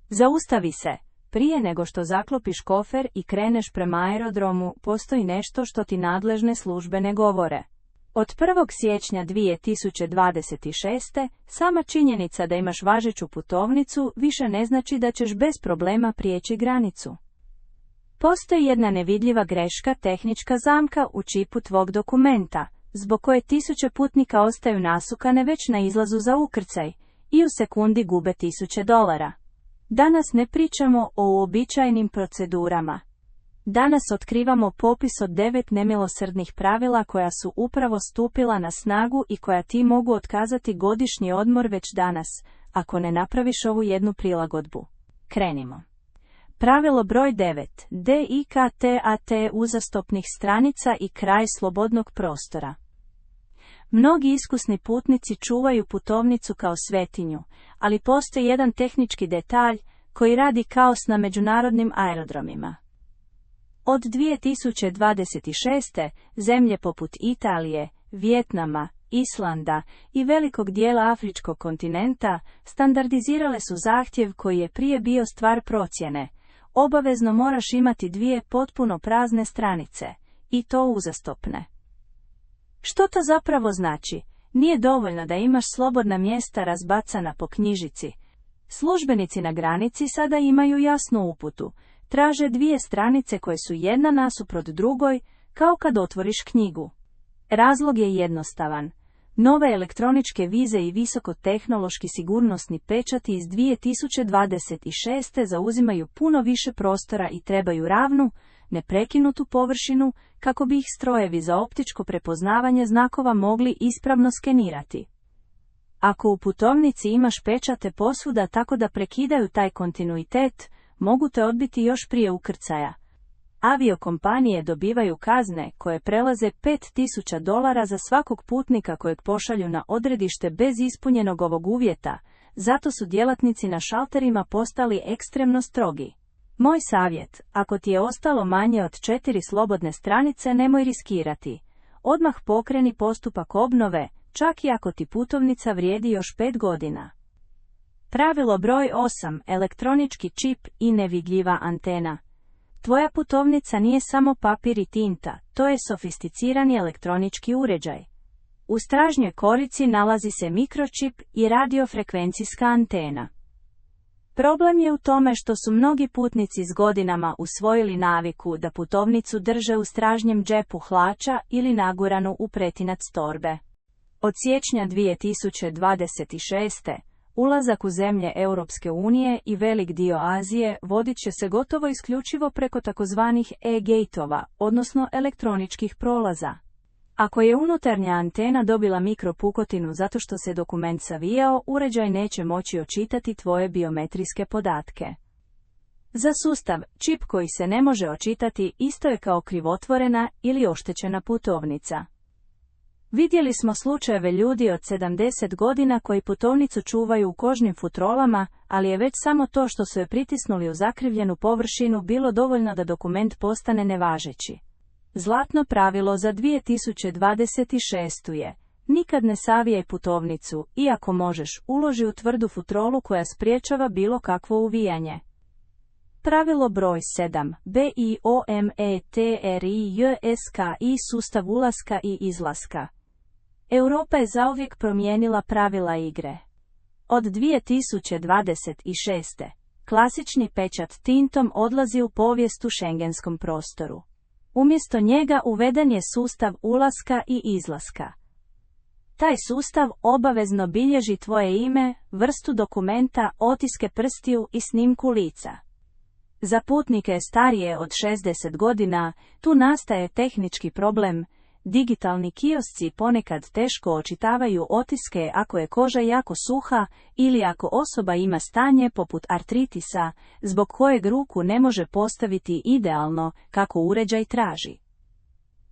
Zaustavi se. Prije nego što zaklopiš kofer i kreneš prema aerodromu, postoji nešto što ti nadležne službe ne govore. Od 1. siječnja 2026. sama činjenica da imaš važeću putovnicu više ne znači da ćeš bez problema prijeći granicu. Postoji jedna nevidljiva greška, tehnička zamka u čipu tvog dokumenta, zbog koje tisuće putnika ostaju nasukane već na izlazu za ukrcaj i u sekundi gube $1000. Danas ne pričamo o uobičajenim procedurama. Danas otkrivamo popis od 9 nemilosrdnih pravila koja su upravo stupila na snagu i koja ti mogu otkazati godišnji odmor već danas, ako ne napraviš ovu jednu prilagodbu. Krenimo. Pravilo broj 9. DIKTAT uzastopnih stranica i kraj slobodnog prostora. Mnogi iskusni putnici čuvaju putovnicu kao svetinju, ali postoji jedan tehnički detalj koji radi kaos na međunarodnim aerodromima. Od 2026. zemlje poput Italije, Vijetnama, Islanda i velikog dijela afričkog kontinenta standardizirale su zahtjev koji je prije bio stvar procjene. Obavezno moraš imati 2 potpuno prazne stranice, i to uzastopne. Što to zapravo znači? Nije dovoljno da imaš slobodna mjesta razbacana po knjižici. Službenici na granici sada imaju jasnu uputu. Traže 2 stranice koje su jedna nasuprot drugoj, kao kad otvoriš knjigu. Razlog je jednostavan. Nove elektroničke vize i visokotehnološki sigurnosni pečati iz 2026. zauzimaju puno više prostora i trebaju ravnu, neprekinutu površinu, kako bi ih strojevi za optičko prepoznavanje znakova mogli ispravno skenirati. Ako u putovnici imaš pečate posvuda tako da prekidaju taj kontinuitet, mogu te odbiti još prije ukrcaja. Aviokompanije dobivaju kazne koje prelaze $5000 za svakog putnika kojeg pošalju na odredište bez ispunjenog ovog uvjeta, zato su djelatnici na šalterima postali ekstremno strogi. Moj savjet, ako ti je ostalo manje od 4 slobodne stranice, nemoj riskirati. Odmah pokreni postupak obnove, čak i ako ti putovnica vrijedi još 5 godina. Pravilo broj 8. Elektronički čip i nevidljiva antena. Tvoja putovnica nije samo papir i tinta, to je sofisticirani elektronički uređaj. U stražnjoj korici nalazi se mikročip i radiofrekvencijska antena. Problem je u tome što su mnogi putnici s godinama usvojili naviku da putovnicu drže u stražnjem džepu hlača ili naguranu u pretinac torbe. Od siječnja 2026. ulazak u zemlje Europske unije i velik dio Azije vodit će se gotovo isključivo preko takozvanih e-gateova, odnosno elektroničkih prolaza. Ako je unutarnja antena dobila mikropukotinu zato što se dokument savijao, uređaj neće moći očitati tvoje biometrijske podatke. Za sustav, čip koji se ne može očitati isto je kao krivotvorena ili oštećena putovnica. Vidjeli smo slučajeve ljudi od 70 godina koji putovnicu čuvaju u kožnim futrolama, ali je već samo to što su je pritisnuli u zakrivljenu površinu bilo dovoljno da dokument postane nevažeći. Zlatno pravilo za 2026. je: nikad ne savijaj putovnicu, iako možeš, uloži u tvrdu futrolu koja spriječava bilo kakvo uvijanje. Pravilo broj 7. BIOMETRIJSKI sustav ulaska i izlaska. Europa je zauvijek promijenila pravila igre. Od 2026. klasični pečat tintom odlazi u povijest u šengenskom prostoru. Umjesto njega uveden je sustav ulaska i izlaska. Taj sustav obavezno bilježi tvoje ime, vrstu dokumenta, otiske prstiju i snimku lica. Za putnike starije od 60 godina, tu nastaje tehnički problem. Digitalni kiosci ponekad teško očitavaju otiske ako je koža jako suha ili ako osoba ima stanje poput artritisa, zbog kojeg ruku ne može postaviti idealno kako uređaj traži.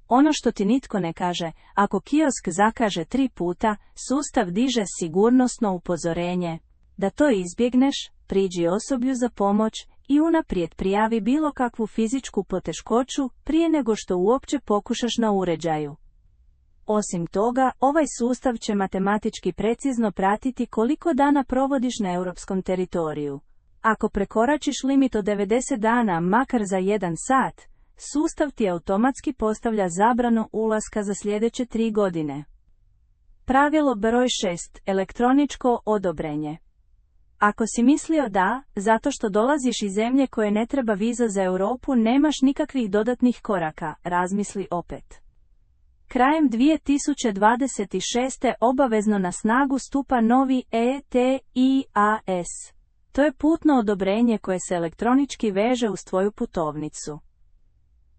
Ono što ti nitko ne kaže, ako kiosk zakaže 3 puta, sustav diže sigurnosno upozorenje. Da to izbjegneš, priđi osoblju za pomoć i unaprijed prijavi bilo kakvu fizičku poteškoću prije nego što uopće pokušaš na uređaju. Osim toga, ovaj sustav će matematički precizno pratiti koliko dana provodiš na europskom teritoriju. Ako prekoračiš limit od 90 dana makar za 1 sat, sustav ti automatski postavlja zabranu ulaska za sljedeće 3 godine. Pravilo broj 6. Elektroničko odobrenje. Ako si mislio da, zato što dolaziš iz zemlje koje ne treba viza za Europu, nemaš nikakvih dodatnih koraka, razmisli opet. Krajem 2026. obavezno na snagu stupa novi ETIAS. To je putno odobrenje koje se elektronički veže uz tvoju putovnicu.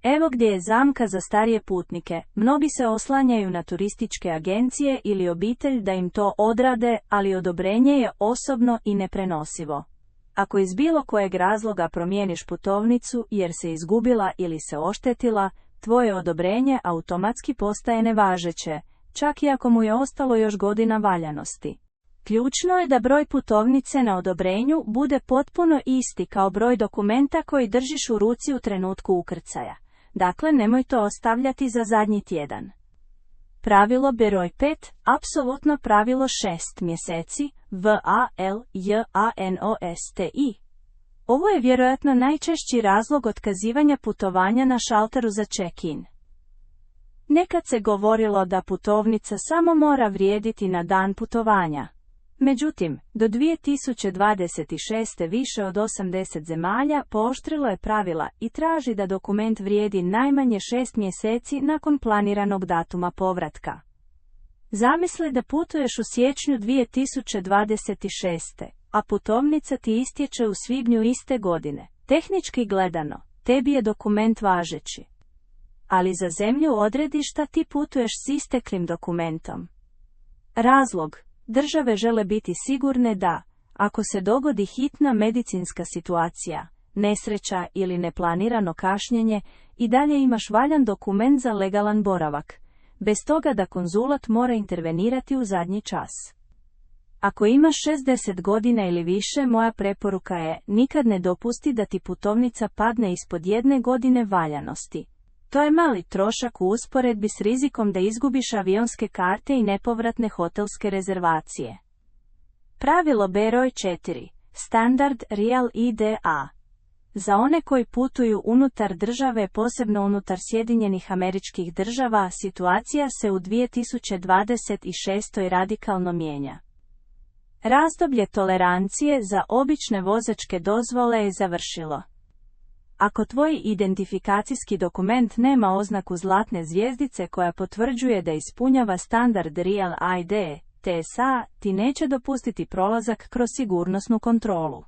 Evo gdje je zamka za starije putnike. Mnogi se oslanjaju na turističke agencije ili obitelj da im to odrade, ali odobrenje je osobno i neprenosivo. Ako iz bilo kojeg razloga promijeniš putovnicu jer se izgubila ili se oštetila, tvoje odobrenje automatski postaje nevažeće, čak i ako mu je ostalo još godina valjanosti. Ključno je da broj putovnice na odobrenju bude potpuno isti kao broj dokumenta koji držiš u ruci u trenutku ukrcaja. Dakle, nemoj to ostavljati za zadnji tjedan. Pravilo broj 5. Apsolutno pravilo 6 mjeseci, VALJANOSTI. Ovo je vjerojatno najčešći razlog otkazivanja putovanja na šalteru za check-in. Nekad se govorilo da putovnica samo mora vrijediti na dan putovanja. Međutim, do 2026. više od 80 zemalja pooštrilo je pravila i traži da dokument vrijedi najmanje 6 mjeseci nakon planiranog datuma povratka. Zamisli da putuješ u siječnju 2026. a putovnica ti istječe u svibnju iste godine. Tehnički gledano, tebi je dokument važeći. Ali za zemlju odredišta ti putuješ s isteklim dokumentom. Razlog: države žele biti sigurne da, ako se dogodi hitna medicinska situacija, nesreća ili neplanirano kašnjenje, i dalje imaš valjan dokument za legalan boravak, bez toga da konzulat mora intervenirati u zadnji čas. Ako imaš 60 godina ili više, moja preporuka je: nikad ne dopusti da ti putovnica padne ispod 1 godine valjanosti. To je mali trošak u usporedbi s rizikom da izgubiš avionske karte i nepovratne hotelske rezervacije. Pravilo broj 4. Standard Real IDA. Za one koji putuju unutar države, posebno unutar Sjedinjenih Američkih Država, situacija se u 2026. radikalno mijenja. Razdoblje tolerancije za obične vozačke dozvole je završilo. Ako tvoj identifikacijski dokument nema oznaku zlatne zvjezdice koja potvrđuje da ispunjava standard Real ID, TSA, ti neće dopustiti prolazak kroz sigurnosnu kontrolu.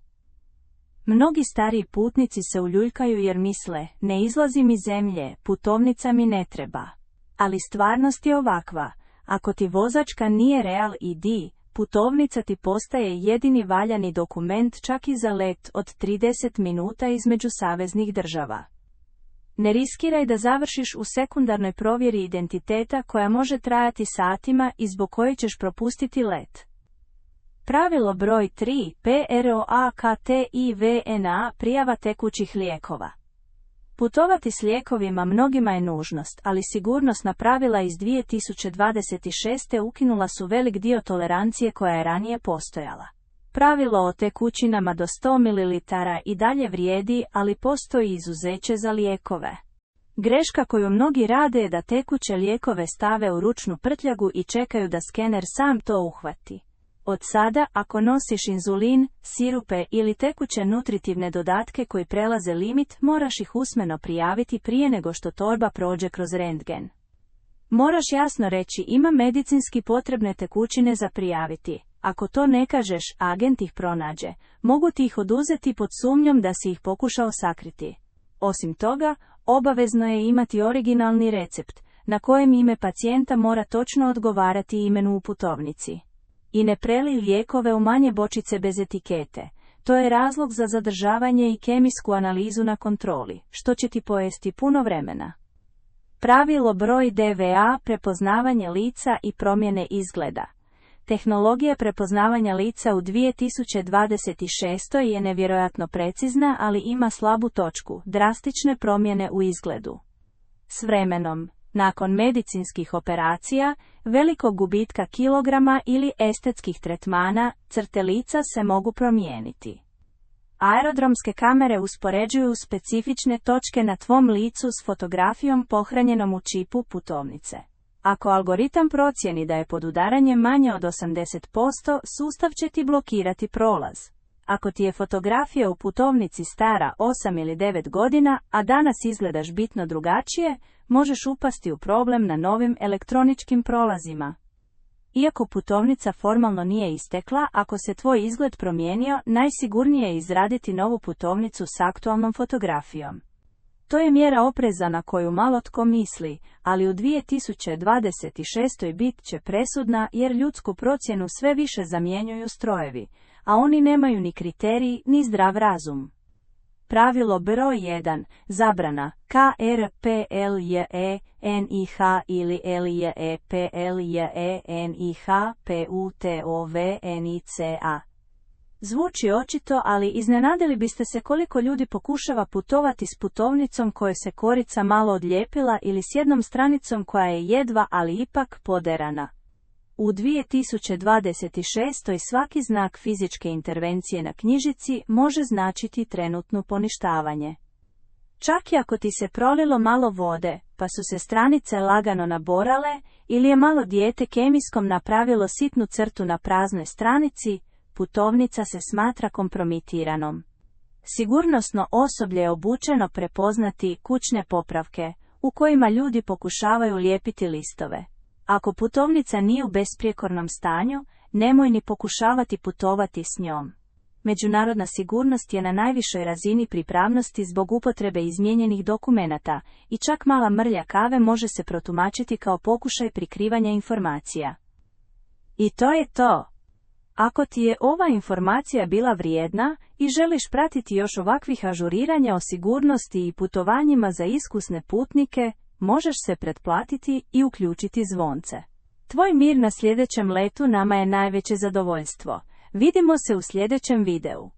Mnogi stariji putnici se uljuljkaju jer misle: ne izlazim iz zemlje, putovnica mi ne treba. Ali stvarnost je ovakva: ako ti vozačka nije Real ID, putovnica ti postaje jedini valjani dokument čak i za let od 30 minuta između saveznih država. Ne riskiraj da završiš u sekundarnoj provjeri identiteta koja može trajati satima i zbog koje ćeš propustiti let. Pravilo broj 3. PROAKTIVNA. Prijava tekućih lijekova. Putovati s lijekovima mnogima je nužnost, ali sigurnosna pravila iz 2026. ukinula su velik dio tolerancije koja je ranije postojala. Pravilo o tekućinama do 100 ml i dalje vrijedi, ali postoji izuzeće za lijekove. Greška koju mnogi rade je da tekuće lijekove stave u ručnu prtljagu i čekaju da skener sam to uhvati. Od sada, ako nosiš inzulin, sirupe ili tekuće nutritivne dodatke koji prelaze limit, moraš ih usmeno prijaviti prije nego što torba prođe kroz rentgen. Moraš jasno reći: imam medicinski potrebne tekućine za prijaviti. Ako to ne kažeš, agent ih pronađe. Mogu ti ih oduzeti pod sumnjom da si ih pokušao sakriti. Osim toga, obavezno je imati originalni recept, na kojem ime pacijenta mora točno odgovarati imenu u putovnici. I ne prelij lijekove u manje bočice bez etikete. To je razlog za zadržavanje i kemijsku analizu na kontroli, što će ti pojesti puno vremena. Pravilo broj DVA. Prepoznavanje lica i promjene izgleda. Tehnologija prepoznavanja lica u 2026. je nevjerojatno precizna, ali ima slabu točku: drastične promjene u izgledu. S vremenom, nakon medicinskih operacija, velikog gubitka kilograma ili estetskih tretmana, crte lica se mogu promijeniti. Aerodromske kamere uspoređuju specifične točke na tvom licu s fotografijom pohranjenom u čipu putovnice. Ako algoritam procijeni da je podudaranje manje od 80%, sustav će ti blokirati prolaz. Ako ti je fotografija u putovnici stara 8 ili 9 godina, a danas izgledaš bitno drugačije, možeš upasti u problem na novim elektroničkim prolazima. Iako putovnica formalno nije istekla, ako se tvoj izgled promijenio, najsigurnije je izraditi novu putovnicu s aktualnom fotografijom. To je mjera opreza na koju malo tko misli, ali u 2026. bit će presudna jer ljudsku procjenu sve više zamjenjuju strojevi, a oni nemaju ni kriterij ni zdrav razum. Pravilo broj 1. Zabrana. KRPLJENIH ili LJEPLJENIH PUTOVNICA. Zvuči očito, ali iznenadili biste se koliko ljudi pokušava putovati s putovnicom kojoj se korica malo odlijepila ili s jednom stranicom koja je jedva ali ipak poderana. U 2026. svaki znak fizičke intervencije na knjižici može značiti trenutno poništavanje. Čak i ako ti se prolilo malo vode, pa su se stranice lagano naborale, ili je malo dijete kemijskom napravilo sitnu crtu na praznoj stranici, putovnica se smatra kompromitiranom. Sigurnosno osoblje je obučeno prepoznati kućne popravke, u kojima ljudi pokušavaju lijepiti listove. Ako putovnica nije u besprijekornom stanju, nemoj ni pokušavati putovati s njom. Međunarodna sigurnost je na najvišoj razini pripravnosti zbog upotrebe izmijenjenih dokumenata i čak mala mrlja kave može se protumačiti kao pokušaj prikrivanja informacija. I to je to. Ako ti je ova informacija bila vrijedna i želiš pratiti još ovakvih ažuriranja o sigurnosti i putovanjima za iskusne putnike, možeš se pretplatiti i uključiti zvonce. Tvoj mir na sljedećem letu nama je najveće zadovoljstvo. Vidimo se u sljedećem videu.